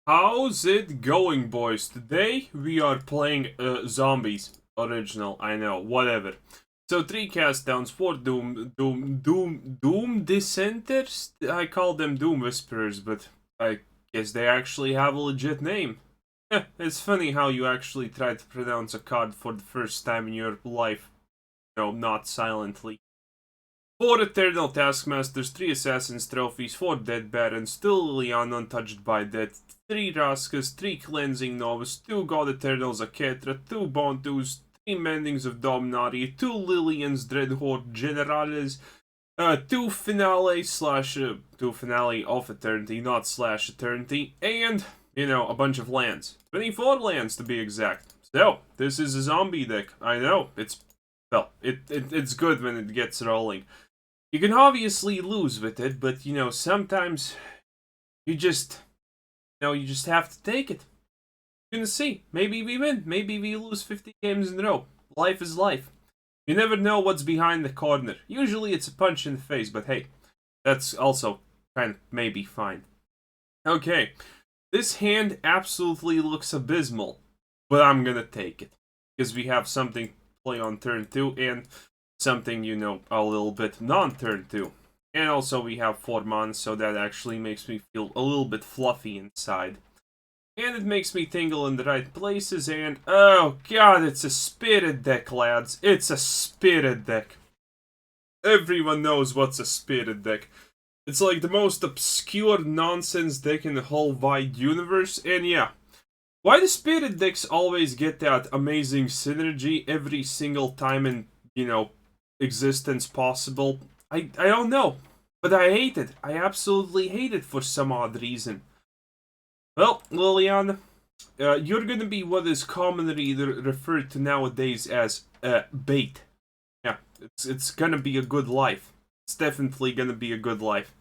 How's it going, boys? Today we are playing Zombies. Original, I know, whatever. So 3 cast downs, 4 Doomed Dissenters? I call them Doom Whisperers, but I guess they actually have a legit name. It's funny how you actually try to pronounce a card for the first time in your life. No, not silently. 4 Eternal Taskmasters, 3 Assassin's Trophies, 4 Dead Barons, 2 Liliana Untouched by Death, 3 Vraskas, 3 Cleansing Novus, 2 God-Eternal Oketra, 2 Bontus, 3 Mendings of Dominaria, 2 Lilian's Dreadhorde Generales, 2 Finale of Eternity, not slash Eternity, and, a bunch of lands. 24 lands to be exact. So, this is a zombie deck. I know, it's good when it gets rolling. You can obviously lose with it, but, sometimes you just have to take it. You're gonna see. Maybe we win. Maybe we lose 50 games in a row. Life is life. You never know what's behind the corner. Usually it's a punch in the face, but hey, that's also kind of maybe fine. Okay, this hand absolutely looks abysmal, but I'm gonna take it. Because we have something to play on turn 2, and something, a little bit non-turn 2. And also we have 4 mana, so that actually makes me feel a little bit fluffy inside. And it makes me tingle in the right places, and oh god, it's a spirit deck, lads. It's a spirit deck. Everyone knows what's a spirit deck. It's like the most obscure nonsense deck in the whole wide universe, and yeah. Why do spirit decks always get that amazing synergy every single time in, existence possible? I don't know, but I hate it. I absolutely hate it for some odd reason. Well, Liliana, you're gonna be what is commonly referred to nowadays as bait. Yeah, it's gonna be a good life. It's definitely gonna be a good life.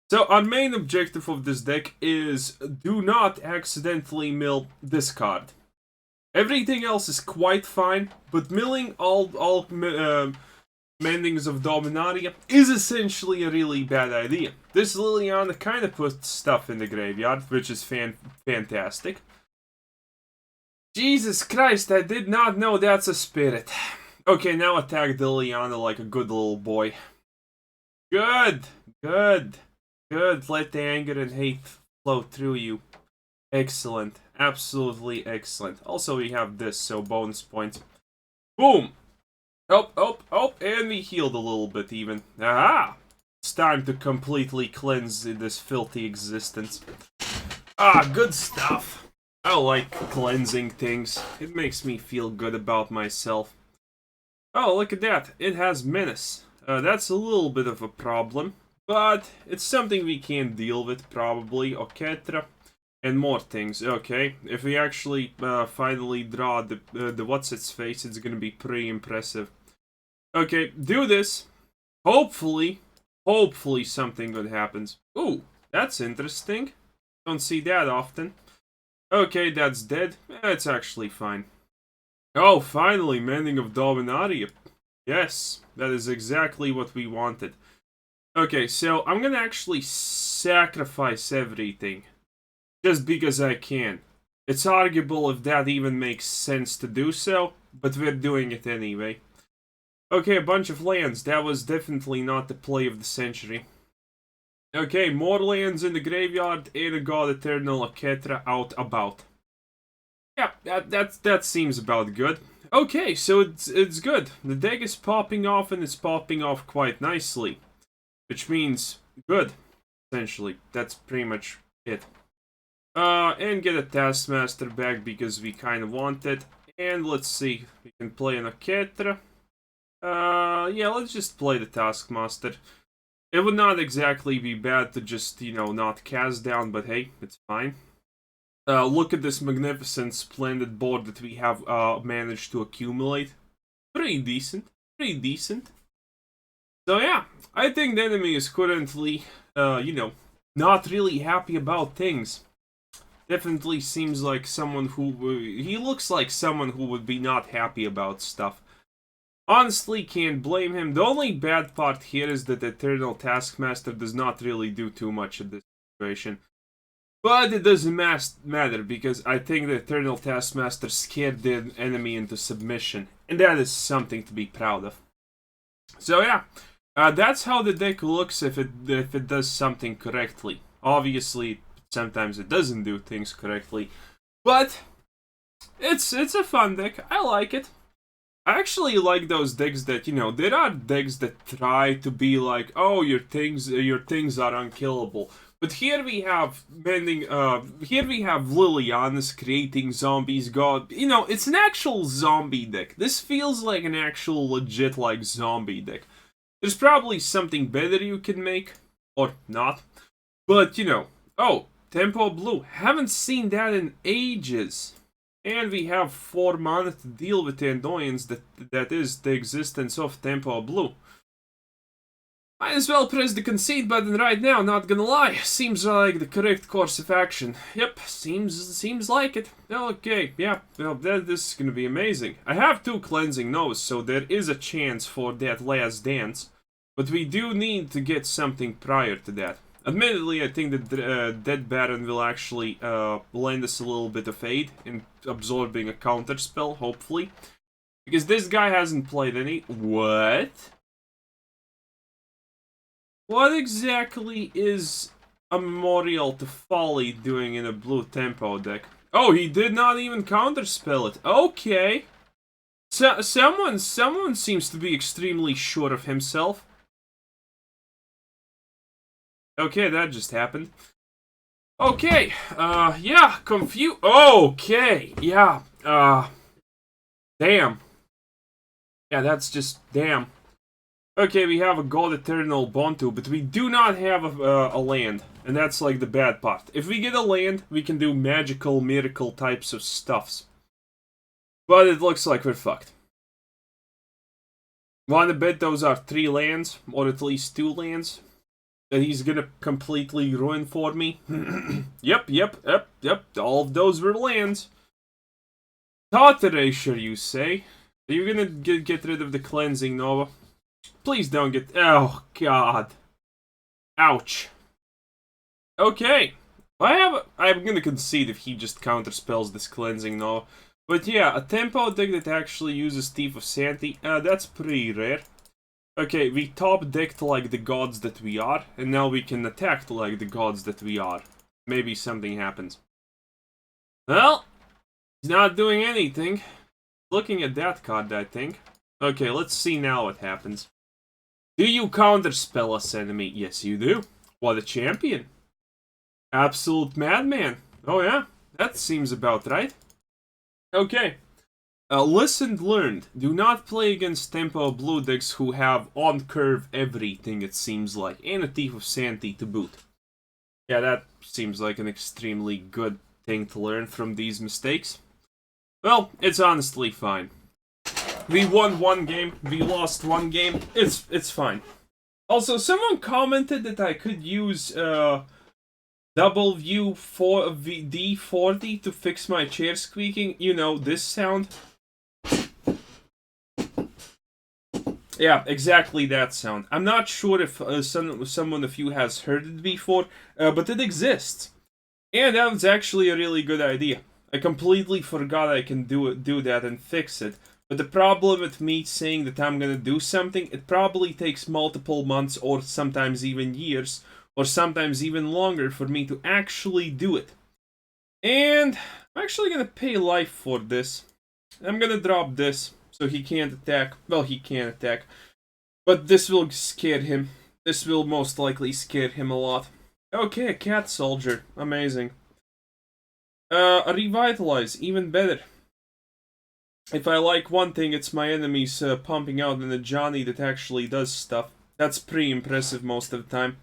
So our main objective of this deck is do not accidentally mill this card. Everything else is quite fine, but milling all Mendings of Dominaria is essentially a really bad idea. This Liliana kind of puts stuff in the graveyard, which is fantastic. Jesus Christ, I did not know that's a spirit. Okay, now attack the Liliana like a good little boy. Good. Let the anger and hate flow through you. Excellent. Absolutely excellent. Also, we have this, so bonus points. Boom! Oh, and we healed a little bit even. Aha! It's time to completely cleanse this filthy existence. Ah, good stuff. I like cleansing things. It makes me feel good about myself. Oh, look at that. It has menace. That's a little bit of a problem, but it's something we can deal with, probably. Oketra. And more things. Okay, if we actually finally draw the what's-its-face, it's gonna be pretty impressive. Okay, do this. Hopefully something good happens. Ooh, that's interesting. Don't see that often. Okay, that's dead. It's actually fine. Oh, finally, Mending of Dominaria. Yes, that is exactly what we wanted. Okay, so I'm gonna actually sacrifice everything. Just because I can. It's arguable if that even makes sense to do so, but we're doing it anyway. Okay, a bunch of lands. That was definitely not the play of the century. Okay, more lands in the graveyard and a God-Eternal Oketra out about. Yeah, that seems about good. Okay, so it's good. The deck is popping off, and it's popping off quite nicely. Which means good, essentially. That's pretty much it. And get a Taskmaster back because we kind of want it. And let's see, we can play an Oketra. Yeah, let's just play the Taskmaster. It would not exactly be bad to just, not cast down, but hey, it's fine. Look at this magnificent, splendid board that we have managed to accumulate. Pretty decent. So yeah, I think the enemy is currently, not really happy about things. Definitely seems like someone who... he looks like someone who would be not happy about stuff. Honestly, can't blame him. The only bad part here is that Eternal Taskmaster does not really do too much in this situation. But it doesn't matter, because I think the Eternal Taskmaster scared the enemy into submission, and that is something to be proud of. So yeah, that's how the deck looks if it does something correctly. Obviously, sometimes it doesn't do things correctly, but it's a fun deck. I like it. I actually like those decks that, you know, there are decks that try to be like, oh, your things are unkillable. But here we have here we have Liliana's creating zombies, you know, it's an actual zombie deck. This feels like an actual legit, like, zombie deck. There's probably something better you can make, or not. But, you know, oh, Tempo Blue, haven't seen that in ages. And we have 4 mana to deal with the annoyance that is the existence of Tempo Blue. Might as well press the concede button right now, not gonna lie. Seems like the correct course of action. Yep, seems like it. Okay, yeah, well, this is gonna be amazing. I have 2 Cleansing No's, so there is a chance for that last dance. But we do need to get something prior to that. Admittedly, I think that Dead Baron will actually lend us a little bit of aid in absorbing a counter spell, hopefully. Because this guy hasn't played any... What? What exactly is a Memorial to Folly doing in a blue tempo deck? Oh, he did not even counterspell it. Okay. So, someone seems to be extremely sure of himself. Okay, that just happened. Okay, yeah, okay, yeah, damn. Yeah, that's just, damn. Okay, we have a God-Eternal Bontu, but we do not have a land, and that's like the bad part. If we get a land, we can do magical, miracle types of stuffs. But it looks like we're fucked. Wanna bet those are 3 lands, or at least 2 lands, that he's gonna completely ruin for me? Yep, all of those were lands. Thought erasure, you say? Are you gonna get rid of the Cleansing Nova? Please don't get... Oh, God. Ouch. Okay. I'm gonna concede if he just counterspells this Cleansing Nova. But yeah, a tempo deck that actually uses Thief of Sanity, that's pretty rare. Okay, we top decked like the gods that we are, and now we can attack like the gods that we are. Maybe something happens. Well, he's not doing anything. Looking at that card, I think. Okay, let's see now what happens. Do you counterspell us, enemy? Yes, you do. What a champion. Absolute madman. Oh yeah, that seems about right. Okay. Listened, learned. Do not play against Tempo Blue decks who have on-curve everything, it seems like, and a Thief of Sanity to boot. Yeah, that seems like an extremely good thing to learn from these mistakes. Well, it's honestly fine. We won 1 game, we lost 1 game, it's fine. Also, someone commented that I could use WD-40 to fix my chair squeaking. You know, this sound. Yeah, exactly that sound. I'm not sure if someone of you has heard it before, but it exists. And that was actually a really good idea. I completely forgot I can do that and fix it. But the problem with me saying that I'm gonna do something, it probably takes multiple months or sometimes even years, or sometimes even longer for me to actually do it. And I'm actually gonna pay life for this. I'm gonna drop this. So he can't attack. Well, he can attack. But this will scare him. This will most likely scare him a lot. Okay, a cat soldier. Amazing. A revitalize. Even better. If I like one thing, it's my enemies pumping out in a Johnny that actually does stuff. That's pretty impressive most of the time.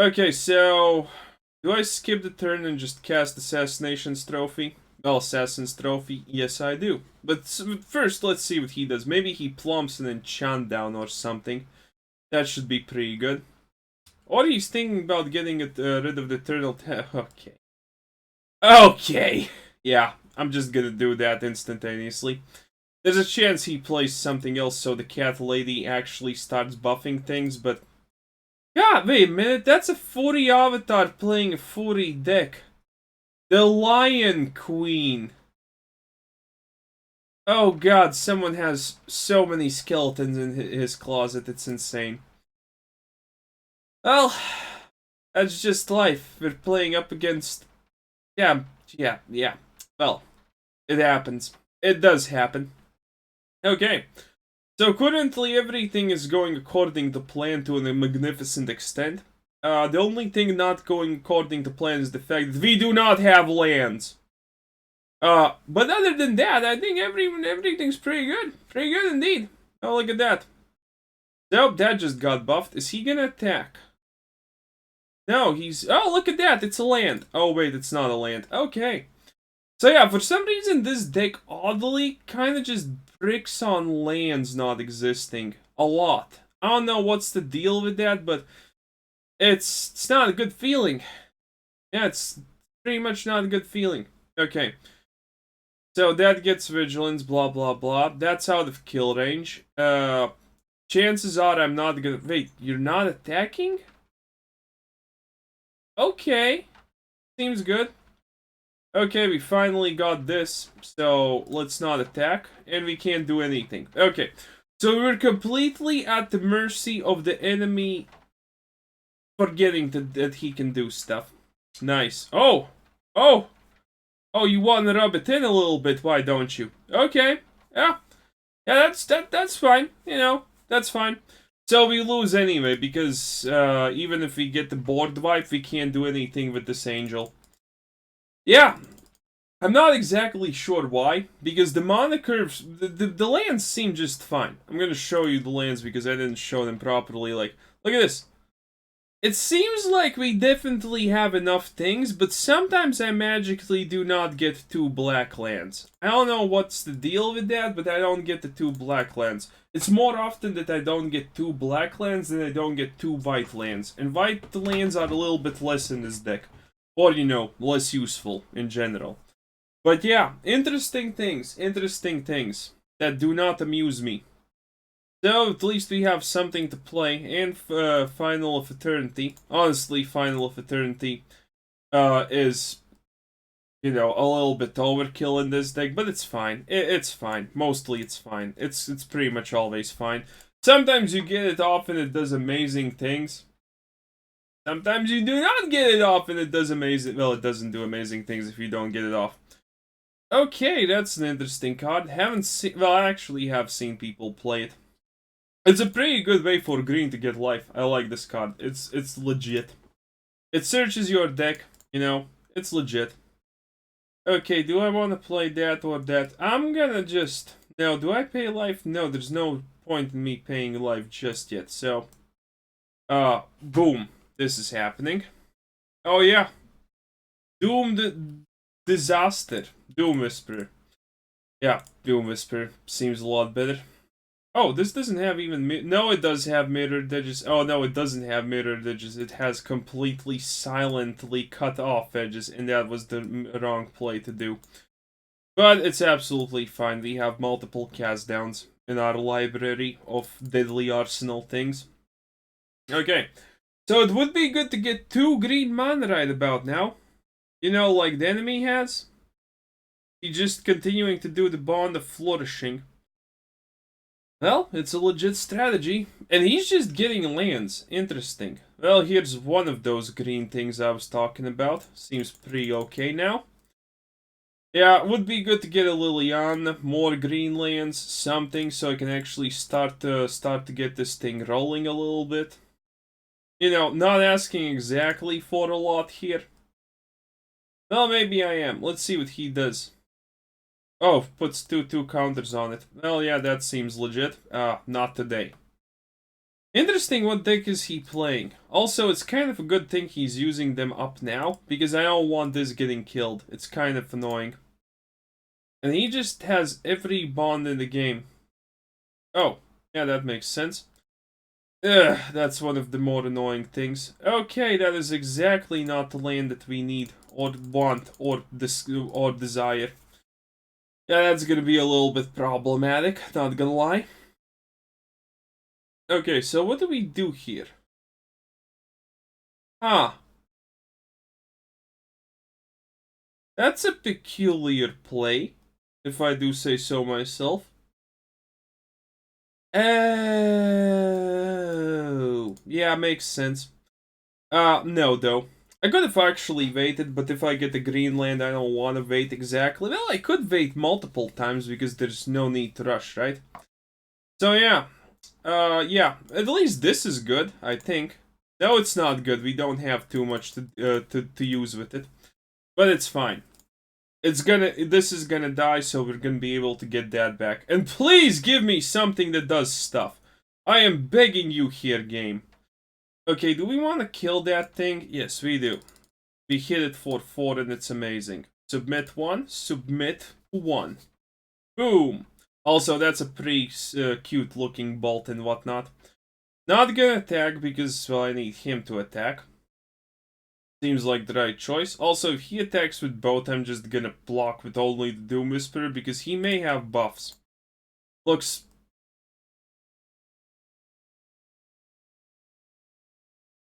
Okay, so... do I skip the turn and just cast Assassination's Trophy? Well, Assassin's Trophy, yes I do. But first, let's see what he does. Maybe he plumps an enchant down or something. That should be pretty good. Or he's thinking about getting rid of the Eternal Okay. Okay! Yeah, I'm just gonna do that instantaneously. There's a chance he plays something else so the cat lady actually starts buffing things, but... God, wait a minute, that's a 40 avatar playing a 40 deck. The Lion Queen. Oh god, someone has so many skeletons in his closet, it's insane. Well, that's just life. We're playing up against... Yeah. Well, it happens. It does happen. Okay. So currently everything is going according to plan to a magnificent extent. The only thing not going according to plan is the fact that we do not have lands. But other than that, I think everything's pretty good. Pretty good indeed. Oh, look at that. Nope, that just got buffed. Is he gonna attack? No, he's... Oh, look at that. It's a land. Oh, wait, it's not a land. Okay. So yeah, for some reason, this deck oddly kind of just bricks on lands not existing. A lot. I don't know what's the deal with that, but it's not a good feeling. Yeah, it's pretty much not a good feeling. Okay. So that gets vigilance, blah blah blah. That's out of kill range. Chances are I'm not gonna... Wait, you're not attacking? Okay. Seems good. Okay, we finally got this. So let's not attack. And we can't do anything. Okay. So we're completely at the mercy of the enemy, forgetting that he can do stuff. Nice. Oh! Oh! Oh, you want to rub it in a little bit, why don't you? Okay. Yeah. Yeah, that's fine. You know, that's fine. So we lose anyway, because even if we get the board wipe, we can't do anything with this angel. Yeah. I'm not exactly sure why, because the mana curves, the lands seem just fine. I'm gonna show you the lands because I didn't show them properly. Like, look at this. It seems like we definitely have enough things, but sometimes I magically do not get 2 black lands. I don't know what's the deal with that, but I don't get the 2 black lands. It's more often that I don't get 2 black lands than I don't get 2 white lands. And white lands are a little bit less in this deck. Or, you know, less useful in general. But yeah, interesting things that do not amuse me. So, at least we have something to play, and Final of Eternity. Honestly, Final of Eternity is, you know, a little bit overkill in this deck, but it's fine. It's fine. Mostly it's fine. It's pretty much always fine. Sometimes you get it off and it does amazing things. Sometimes you do not get it off and it does amazing... Well, it doesn't do amazing things if you don't get it off. Okay, that's an interesting card. Haven't seen... Well, I actually have seen people play it. It's a pretty good way for green to get life. I like this card. It's legit. It searches your deck, you know. It's legit. Okay, do I want to play that or that? I'm gonna just... No, do I pay life? No, there's no point in me paying life just yet. So, boom. This is happening. Oh, yeah. Doomed Disaster. Doom Whisperer. Yeah, Doom Whisperer seems a lot better. Oh, this doesn't have even... No, it does have mirrored edges. Oh, no, it doesn't have mirrored edges. It has completely silently cut off edges, and that was the wrong play to do. But it's absolutely fine. We have multiple cast downs in our library of deadly arsenal things. Okay, so it would be good to get 2 green mana right about now. You know, like the enemy has. He's just continuing to do the Bond of Flourishing. Well, it's a legit strategy. And he's just getting lands. Interesting. Well, here's one of those green things I was talking about. Seems pretty okay now. Yeah, it would be good to get a Liliana, more green lands, something, so I can actually start to get this thing rolling a little bit. You know, not asking exactly for a lot here. Well, maybe I am. Let's see what he does. Oh, puts 2/2 counters on it. Well, yeah, that seems legit. Not today. Interesting, what deck is he playing? Also, it's kind of a good thing he's using them up now, because I don't want this getting killed. It's kind of annoying. And he just has every bond in the game. Oh, yeah, that makes sense. Ugh, that's one of the more annoying things. Okay, that is exactly not the land that we need, or want, or desire. Yeah, that's gonna be a little bit problematic, not gonna lie. Okay, so what do we do here? Ah. That's a peculiar play, if I do say so myself. Oh, yeah, makes sense. No, though. I could have actually waited, but if I get the Greenland, I don't want to wait exactly. Well, I could wait multiple times because there's no need to rush, right? So, yeah. Yeah. At least this is good, I think. No, it's not good. We don't have too much to use with it. But it's fine. This is gonna die, so we're gonna be able to get that back. And please give me something that does stuff. I am begging you here, game. Okay, do we want to kill that thing? Yes, we do. We hit it for 4 and it's amazing. Submit 1, submit 1. Boom! Also, that's a pretty cute looking bolt and whatnot. Not gonna attack because, well, I need him to attack. Seems like the right choice. Also, if he attacks with both, I'm just gonna block with only the Doom Whisperer because he may have buffs. Looks...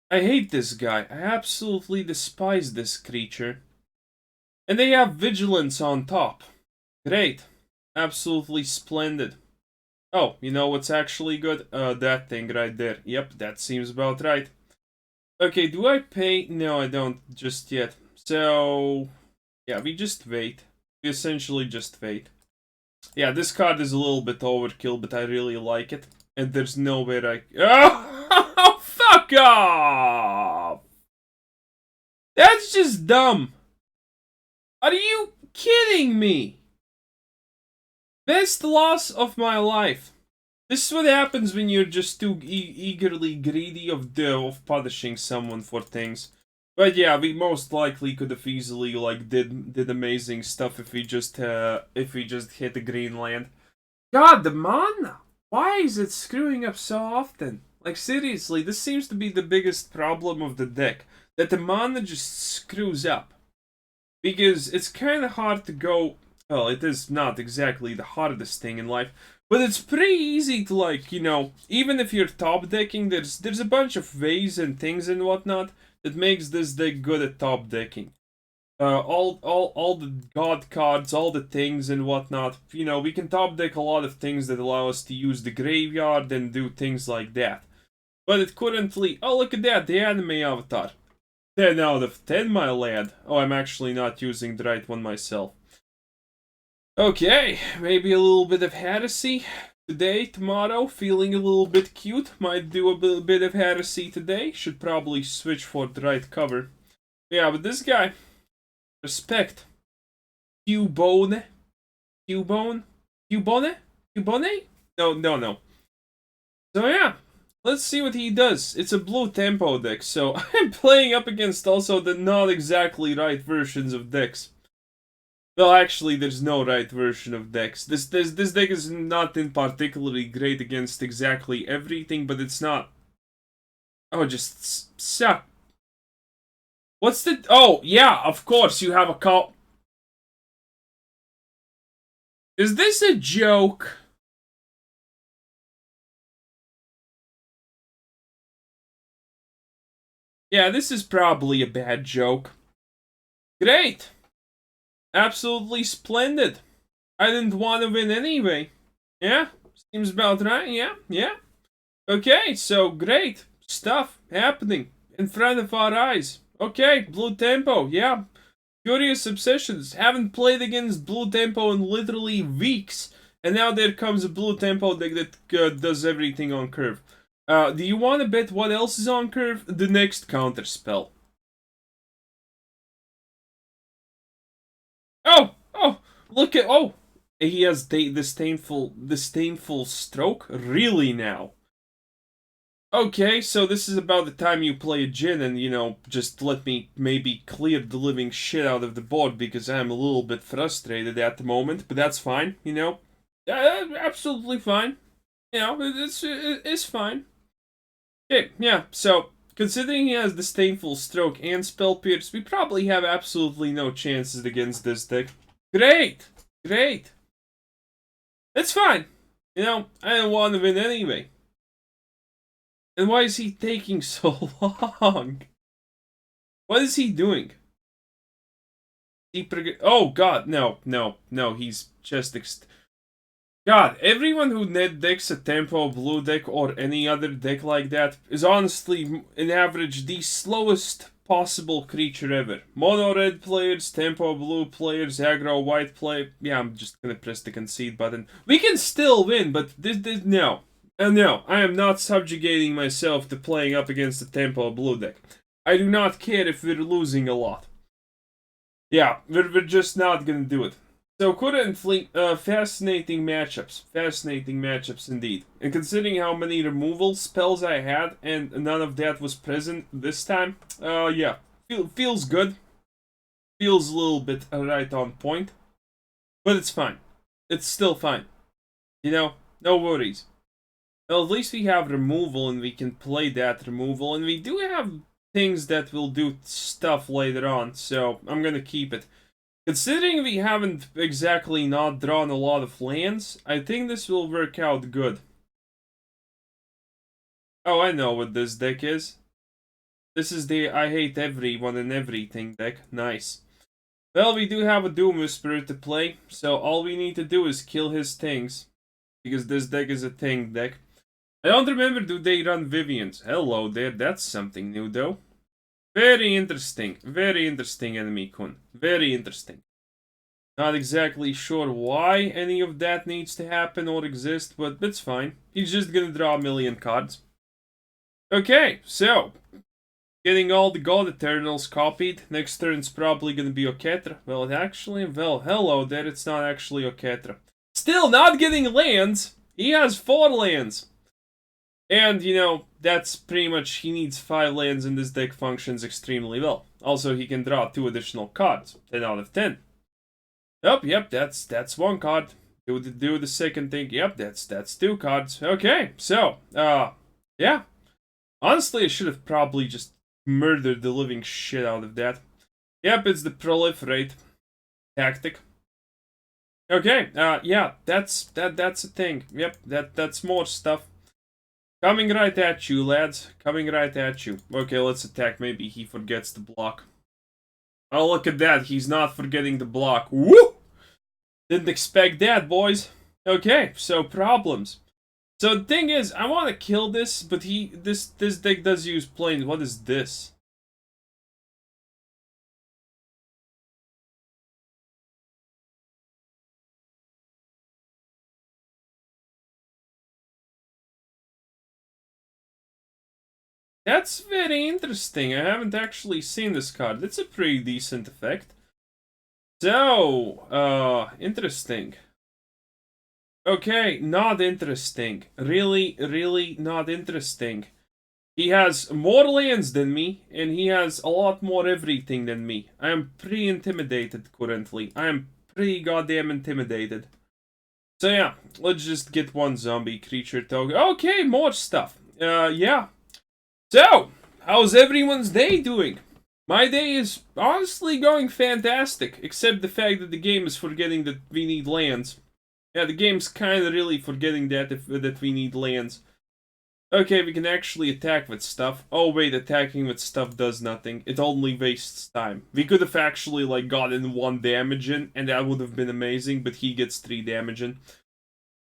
I hate this guy. I absolutely despise this creature. And they have Vigilance on top. Great. Absolutely splendid. Oh, you know what's actually good? That thing right there. Yep, that seems about right. Okay, do I pay? No, I don't just yet. So, yeah, we just wait. We essentially just wait. Yeah, this card is a little bit overkill, but I really like it. And there's nowhere I... Oh, fuck off! That's just dumb. Are you kidding me? Best loss of my life. This is what happens when you're just too eagerly greedy of punishing someone for things. But yeah, we most likely could have easily like did amazing stuff if we just hit the green land. God, the mana! Why is it screwing up so often? Like seriously, this seems to be the biggest problem of the deck. That the mana just screws up. Because it's kind of hard to go... Well, it is not exactly the hardest thing in life. But it's pretty easy to, like, you know, even if you're top decking, there's a bunch of ways and things and whatnot that makes this deck good at top decking. All the god cards, all the things and whatnot. You know, we can top deck a lot of things that allow us to use the graveyard and do things like that. But it currently... Oh, look at that, the anime avatar. 10 out of 10, my lad. Oh, I'm actually not using the right one myself. Okay, maybe a little bit of heresy today, tomorrow, feeling a little bit cute. Might do a bit of heresy today. Should probably switch for the right cover. Yeah, but this guy, respect. Cubone? Cubone? Cubone? Cubone? No. So yeah, let's see what he does. It's a blue tempo deck, so I'm playing up against also the not exactly right versions of decks. Well, actually, there's no right version of decks. This deck is not in particularly great against exactly everything, but it's not... Oh, just suck. What's the... Oh, yeah, of course, you have a call... Is this a joke? Yeah, this is probably a bad joke. Great! Absolutely splendid. I didn't want to win anyway. Yeah, seems about right. Yeah. Okay, so great stuff happening in front of our eyes. Okay, blue tempo. Yeah, Curious Obsessions. Haven't played against blue tempo in literally weeks, and now there comes a blue tempo deck that does everything on curve. Do you want to bet what else is on curve? The next counter spell. Oh, look at, oh, he has disdainful stroke? Really now? Okay, so this is about the time you play a Jin and, you know, just let me maybe clear the living shit out of the board because I'm a little bit frustrated at the moment, but that's fine, you know? Absolutely fine. You know, it's fine. Okay, yeah, so, considering he has Disdainful Stroke and Spell Pierce, we probably have absolutely no chances against this deck. Great! It's fine. You know, I don't want to win anyway. And why is he taking so long? What is he doing? Oh, God, no, he's just... God, everyone who net decks a tempo blue deck or any other deck like that is honestly, in average, the slowest possible creature ever. Mono red players, tempo blue players, aggro white player. Yeah, I'm just gonna press the concede button. We can still win, but no. No, I am not subjugating myself to playing up against a tempo blue deck. I do not care if we're losing a lot. Yeah, we're just not gonna do it. So currently, fascinating matchups. Fascinating matchups indeed. And considering how many removal spells I had, and none of that was present this time, yeah. Feels good. Feels a little bit right on point. But it's fine. It's still fine. You know, no worries. Well, at least we have removal and we can play that removal. And we do have things that will do stuff later on, so I'm gonna keep it. Considering we haven't exactly not drawn a lot of lands, I think this will work out good. Oh, I know what this deck is. This is the I hate everyone and everything deck. Nice. Well, we do have a Doom Whisperer to play, so all we need to do is kill his things. Because this deck is a thing deck. I don't remember, do they run Vivians? Hello there, that's something new though. Very interesting enemy, Kun. Very interesting. Not exactly sure why any of that needs to happen or exist, but that's fine. He's just gonna draw a million cards. Okay, so getting all the God-Eternals copied. Next turn's probably gonna be Oketra. Well, hello there, it's not actually Oketra. Still not getting lands! He has 4 lands! And, you know, that's pretty much, he needs 5 lands and this deck functions extremely well. Also, he can draw 2 additional cards. 10 out of 10. Yep, that's 1 card. Do the second thing. Yep, that's 2 cards. Okay, so, yeah. Honestly, I should have probably just murdered the living shit out of that. Yep, it's the proliferate tactic. Okay, yeah, that's a thing. Yep, that's more stuff. Coming right at you, lads. Coming right at you. Okay, let's attack. Maybe he forgets to block. Oh, look at that. He's not forgetting to block. Woo! Didn't expect that, boys. Okay, so problems. So the thing is, I want to kill this, but this deck does use planes. What is this? That's very interesting. I haven't actually seen this card. It's a pretty decent effect. So, interesting. Okay, not interesting. Really not interesting. He has more lands than me, and he has a lot more everything than me. I am pretty intimidated currently. I am pretty goddamn intimidated. So yeah, let's just get 1 zombie creature token. Okay, more stuff. Yeah. So, how's everyone's day doing? My day is honestly going fantastic, except the fact that the game is forgetting that we need lands. Yeah, the game's kinda really forgetting that we need lands. Okay, we can actually attack with stuff. Oh wait, attacking with stuff does nothing. It only wastes time. We could have actually, like, gotten 1 damage in, and that would have been amazing, but he gets 3 damage in.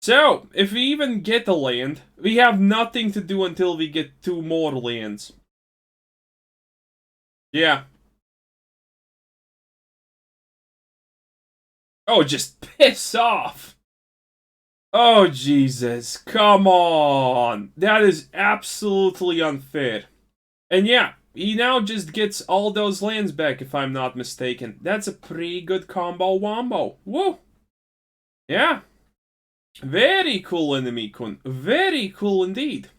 So, if we even get a land, we have nothing to do until we get 2 more lands. Yeah. Oh, just piss off! Oh, Jesus. Come on! That is absolutely unfair. And yeah, he now just gets all those lands back, if I'm not mistaken. That's a pretty good combo wombo. Woo! Yeah. Very cool enemy, Kun. Very cool indeed.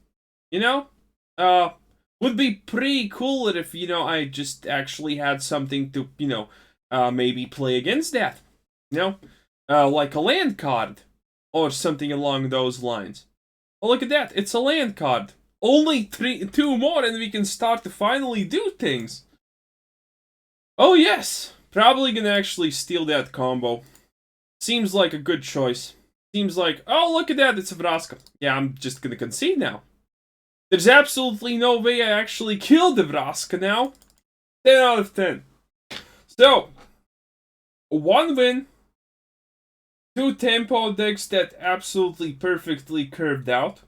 You know? Would be pretty cooler if, you know, I just actually had something to, you know, maybe play against that. You know? Like a land card. Or something along those lines. Oh, look at that. It's a land card. Only 2 more and we can start to finally do things. Oh, yes. Probably gonna actually steal that combo. Seems like a good choice. Seems like, oh, look at that. It's a Vraska. Yeah, I'm just gonna concede now. There's absolutely no way I actually killed the Vraska now. 10 out of 10. So, 1 win, 2 tempo decks that absolutely perfectly curved out,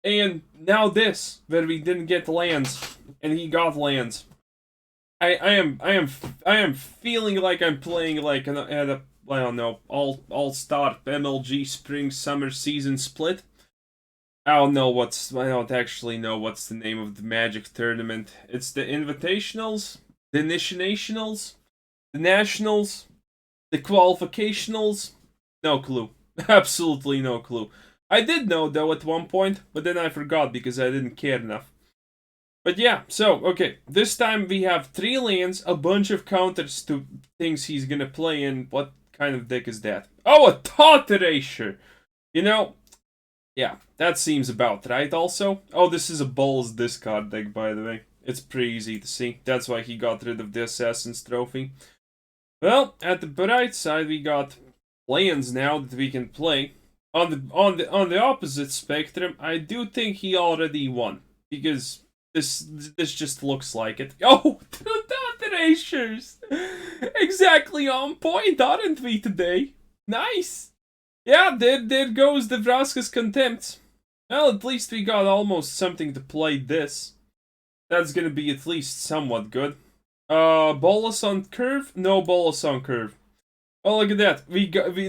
and now this, where we didn't get lands, and he got lands. I am feeling like I'm playing like at a I don't know all-star MLG spring summer season split. I don't actually know what's the name of the Magic tournament. It's the Invitationals, the Initiationals, the Nationals, the Qualificationals. No clue. Absolutely no clue. I did know though at one point, but then I forgot because I didn't care enough. But yeah, so, okay, this time we have 3 lands, a bunch of counters to things he's gonna play in. What kind of deck is that? Oh, a Thought Erasure! You know, yeah, that seems about right also. Oh, this is a Balls discard deck, by the way. It's pretty easy to see. That's why he got rid of the Assassin's Trophy. Well, at the bright side, we got lands now that we can play. On the opposite spectrum, I do think he already won. Because this just looks like it. Oh, 2 Thought Erasures! Exactly on point, aren't we today? Nice! Yeah, there goes the Vraska's Contempt. Well, at least we got almost something to play this. That's gonna be at least somewhat good. Bolus on curve? No bolus on curve. Oh, look at that.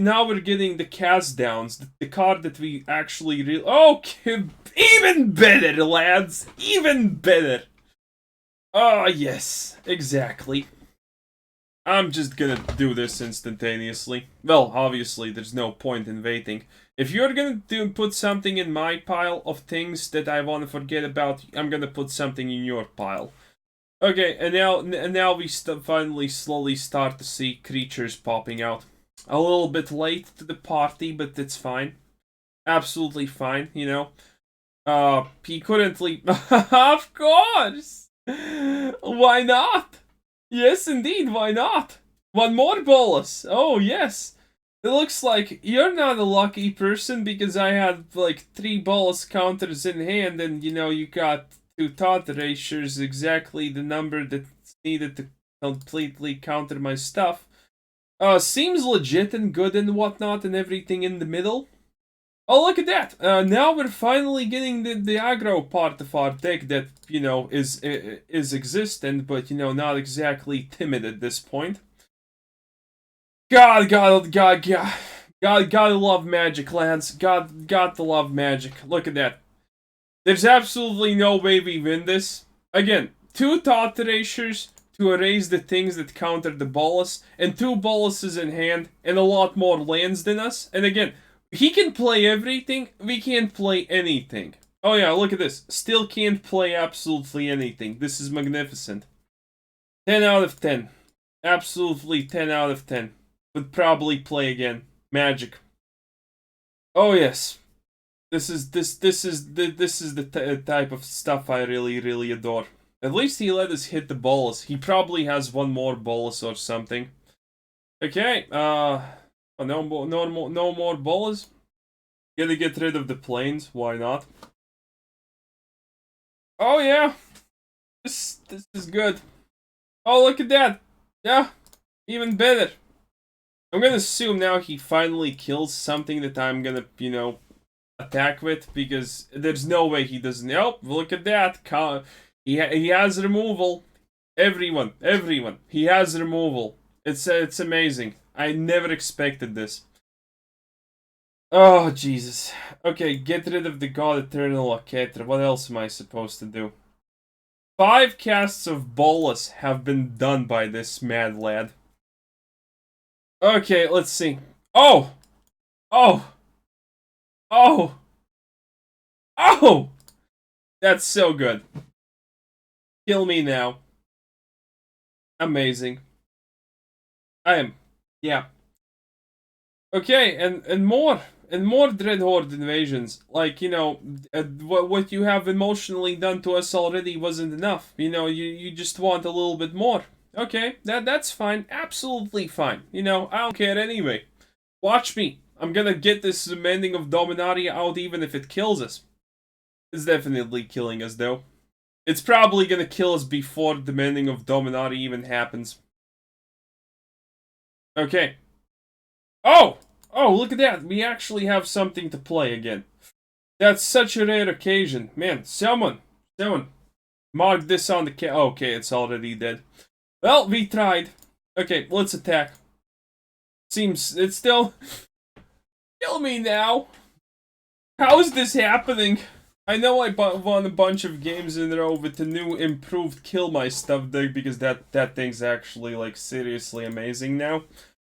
Now we're getting the cast downs. The card that we actually okay, even better, lads. Even better. Oh, yes. Exactly. I'm just gonna do this instantaneously. Well, obviously, there's no point in waiting. If you're gonna put something in my pile of things that I want to forget about, I'm gonna put something in your pile. Okay, and now we finally slowly start to see creatures popping out. A little bit late to the party, but it's fine. Absolutely fine, you know. He couldn't leave. Of course! Why not? Yes, indeed, why not? 1 more bolus. Oh, yes. It looks like you're not a lucky person because I had like 3 bolus counters in hand and, you know, you got 2 Thought Erasures, exactly the number that's needed to completely counter my stuff. Seems legit and good and whatnot and everything in the middle. Oh, look at that! Now we're finally getting the aggro part of our deck that, you know, is existent, but, you know, not exactly timid at this point. Gotta love magic, lads. Got to love magic. Look at that. There's absolutely no way we win this. Again, 2 Thought Erasures to erase the things that counter the bolus, and 2 boluses in hand, and a lot more lands than us. And again, he can play everything, we can't play anything. Oh yeah, look at this. Still can't play absolutely anything. This is magnificent. 10 out of 10. Absolutely 10 out of 10. Would probably play again. Magic. Oh yes. This is the type of stuff I really adore. At least he let us hit the bolus. He probably has 1 more bolus or something. Okay, no more bolus. Gonna get rid of the planes. Why not? Oh yeah, this is good. Oh, look at that. Yeah, even better. I'm gonna assume now he finally kills something that I'm gonna, you know, attack with, because there's no way he doesn't. Nope, look at that. He has removal. Everyone. He has removal. It's amazing. I never expected this. Oh, Jesus. Okay, get rid of the God-Eternal Oketra. What else am I supposed to do? 5 casts of Bolus have been done by this mad lad. Okay, let's see. Oh! Oh! Oh! Oh! That's so good. Kill me now. Amazing. Yeah. Okay, and more Dreadhorde invasions. Like, you know, what you have emotionally done to us already wasn't enough. You know, you just want a little bit more. Okay, that's fine. Absolutely fine. You know, I don't care anyway. Watch me. I'm gonna get this Mending of Dominaria out even if it kills us. It's definitely killing us, though. It's probably gonna kill us before the Mending of Dominaria even happens. Okay. Oh! Oh, look at that. We actually have something to play again. That's such a rare occasion. Man, someone. Mark this on the okay, it's already dead. Well, we tried. Okay, let's attack. Seems it's still... Kill me now. How is this happening? I know I won a bunch of games in a row with the new improved kill my stuff deck because that thing's actually like seriously amazing now.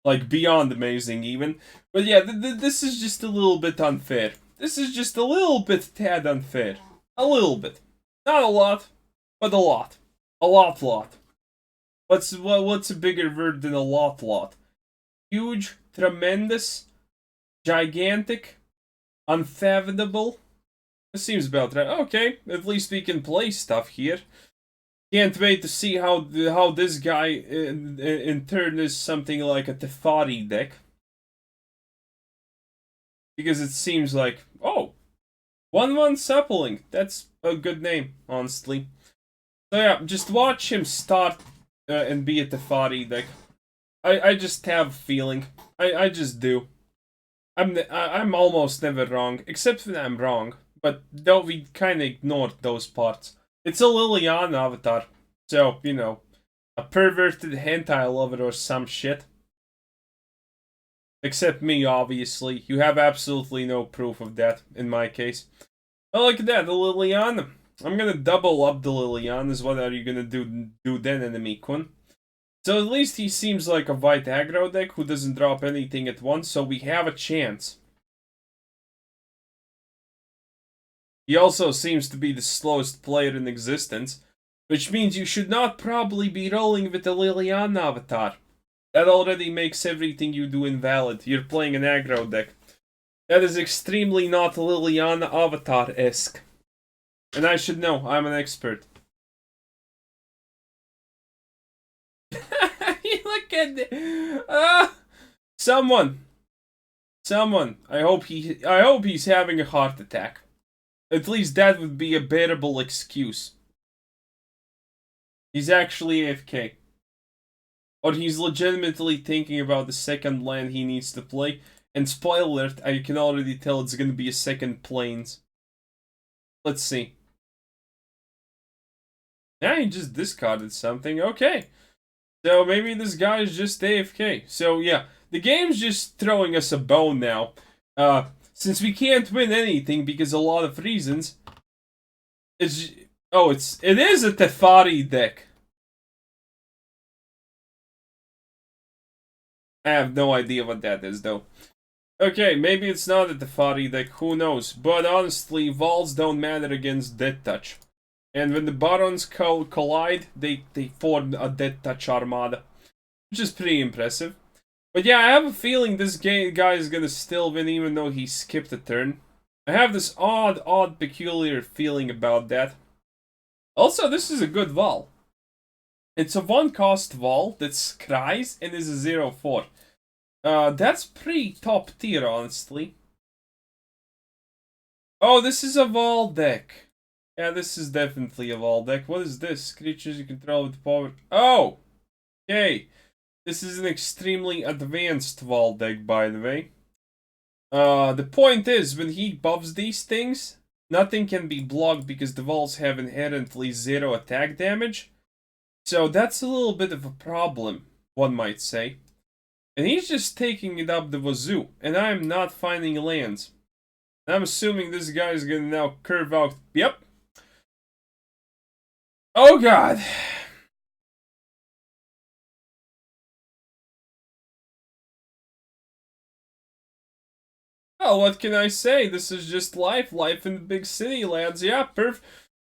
Like beyond amazing even. But yeah, this is just a little bit unfair. This is just a little bit tad unfair. A little bit. Not a lot, but a lot. A lot. What's a bigger word than a lot? Huge, tremendous, gigantic, unfathomable. It seems about right. Okay, at least we can play stuff here. Can't wait to see how this guy in turn is something like a Teferi deck. Because it seems like, oh, 1/1 Sapling. That's a good name, honestly. So yeah, just watch him start and be a Teferi deck. I just have a feeling. I just do. I'm almost never wrong, except when I'm wrong. But though we kind of ignored those parts. It's a Liliana avatar. So, you know, a perverted hentai lover or some shit. Except me, obviously. You have absolutely no proof of that, in my case. Oh, look at that, the Liliana. I'm gonna double up the Lilianas. What are you gonna do then, enemy Kun? So at least he seems like a white aggro deck who doesn't drop anything at once, so we have a chance. He also seems to be the slowest player in existence, which means you should not probably be rolling with the Liliana avatar. That already makes everything you do invalid. You're playing an aggro deck. That is extremely not Liliana avatar-esque. And I should know, I'm an expert. Look at it. Someone. I hope he's having a heart attack. At least that would be a bearable excuse. He's actually AFK. Or he's legitimately thinking about the second land he needs to play. And spoiler alert, I can already tell it's gonna be a second Plains. Let's see. Yeah, he just discarded something. Okay. So maybe this guy is just AFK. So yeah, the game's just throwing us a bone now. Since we can't win anything because of a lot of reasons. It is a Teferi deck. I have no idea what that is though. Okay, maybe it's not a Teferi deck, who knows. But honestly, Vols don't matter against Death Touch. And when the Barons collide, they form a Death Touch armada. Which is pretty impressive. But yeah, I have a feeling this guy is gonna still win even though he skipped a turn. I have this odd, peculiar feeling about that. Also, this is a good Vol. It's a 1-cost Vol that scries and is a 0/4. That's pretty top tier, honestly. Oh, this is a Vol deck. Yeah, this is definitely a Vol deck. What is this? Creatures you control with power. Oh! Okay. This is an extremely advanced Vol deck, by the way. The point is, when he buffs these things, nothing can be blocked because the Vols have inherently 0 attack damage. So that's a little bit of a problem, one might say. And he's just taking it up the wazoo, and I'm not finding lands. I'm assuming this guy is gonna now curve out. Yep. Oh god. Oh, what can I say? This is just life. Life in the big city, lads. Yeah, perf.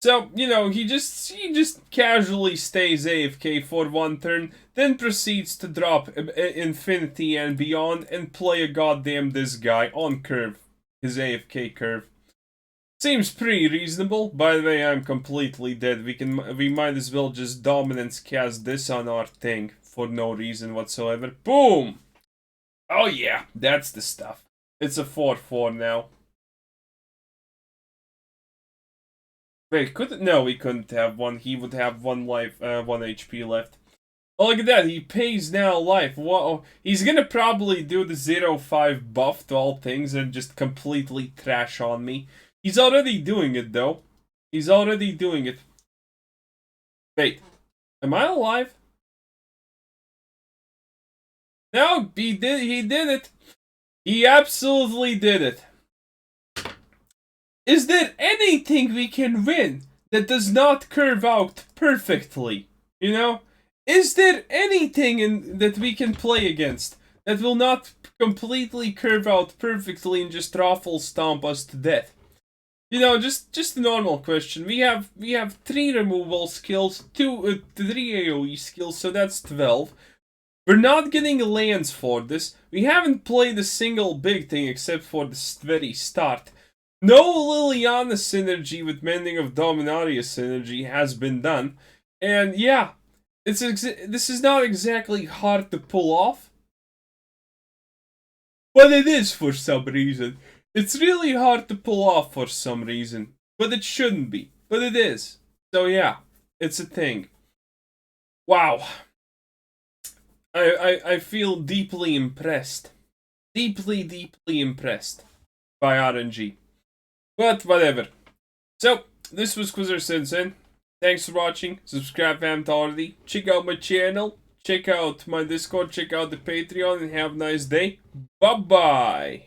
So, you know, he just casually stays AFK for 1 turn, then proceeds to drop Infinity and Beyond and play a goddamn this guy on curve. His AFK curve. Seems pretty reasonable. By the way, I'm completely dead. We might as well just dominance cast this on our thing for no reason whatsoever. Boom! Oh yeah, that's the stuff. It's a 4/4 now. Wait, no, we couldn't have one. He would have 1 life, 1 HP left. Oh, look at that. He pays now life. Whoa. He's gonna probably do the 0-5 buff to all things and just completely trash on me. He's already doing it, though. He's already doing it. Wait. Am I alive? No, he did it. He absolutely did it. Is there anything we can win that does not curve out perfectly? You know? Is there anything that we can play against that will not completely curve out perfectly and just raffle stomp us to death? You know, just a normal question. We have 3 removal skills, 3 AoE skills, so that's 12. We're not getting lands for this. We haven't played a single big thing except for the very start. No Liliana synergy with Mending of Dominaria synergy has been done. And yeah, this is not exactly hard to pull off. But it is for some reason. It's really hard to pull off for some reason. But it shouldn't be. But it is. So yeah, it's a thing. Wow. I feel deeply impressed. Deeply impressed by RNG. But whatever. So, this was Quizzer Sensen. Thanks for watching. Subscribe if you haven't already. Check out my channel. Check out my Discord. Check out the Patreon. And have a nice day. Bye-bye.